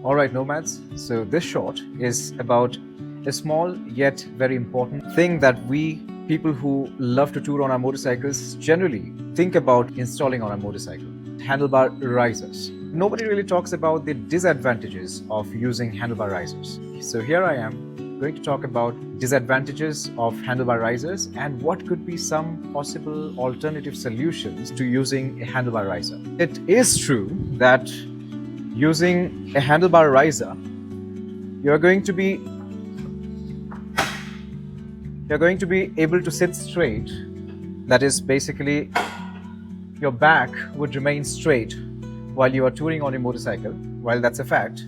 Alright nomads, so this short is about a small yet very important thing that we people who love to tour on our motorcycles generally think about installing on a motorcycle. Handlebar risers. Nobody really talks about the disadvantages of using handlebar risers. So here I am going to talk about disadvantages of handlebar risers and what could be some possible alternative solutions to using a handlebar riser. It is true that using a handlebar riser, you're going to be able to sit straight. That is basically your back would remain straight while you are touring on a motorcycle. While that's a fact,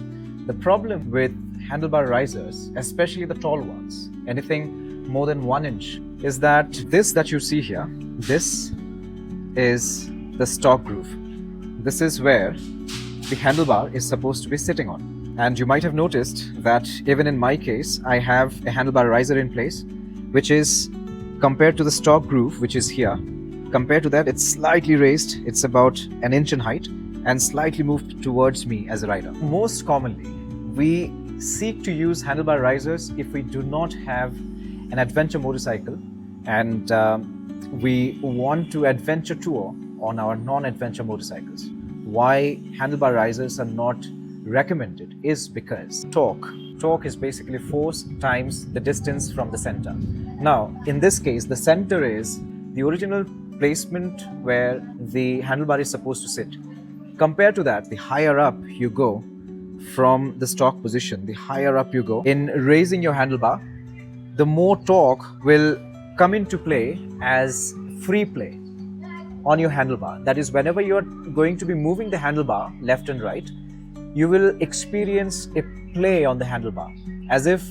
the problem with handlebar risers, especially the tall ones, anything more than 1 inch, is that this that you see here, this is the stock groove. This is where the handlebar is supposed to be sitting on. And you might have noticed that even in my case, I have a handlebar riser in place, which is compared to the stock groove, which is here. Compared to that, it's slightly raised. It's about 1 inch in height and slightly moved towards me as a rider. Most commonly, we seek to use handlebar risers if we do not have an adventure motorcycle and we want to adventure tour on our non-adventure motorcycles. Why handlebar risers are not recommended is because torque is basically force times the distance from the center. Now, in this case, the center is the original placement where the handlebar is supposed to sit. Compared to that, the higher up you go from the stock position, the higher up you go in raising your handlebar, the more torque will come into play as free play on your handlebar. That is, whenever you're going to be moving the handlebar left and right, you will experience a play on the handlebar as if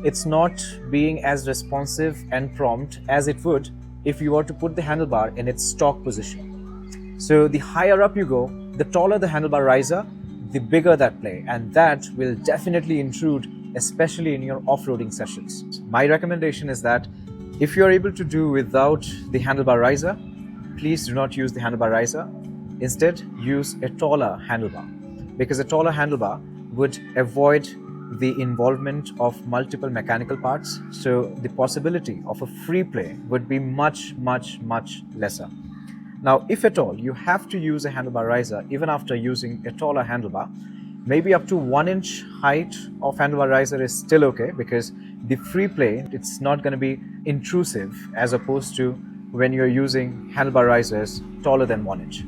it's not being as responsive and prompt as it would if you were to put the handlebar in its stock position. So the higher up you go, the taller the handlebar riser, the bigger that play, and that will definitely intrude, especially in your off-roading sessions. My recommendation is that if you're able to do without the handlebar riser, please do not use the handlebar riser. Instead, use a taller handlebar, because a taller handlebar would avoid the involvement of multiple mechanical parts, so the possibility of a free play would be much lesser. Now, if at all you have to use a handlebar riser, even after using a taller handlebar, maybe up to 1 inch height of handlebar riser is still okay, because the free play, it's not going to be intrusive as opposed to when you're using handlebar risers taller than 1 inch.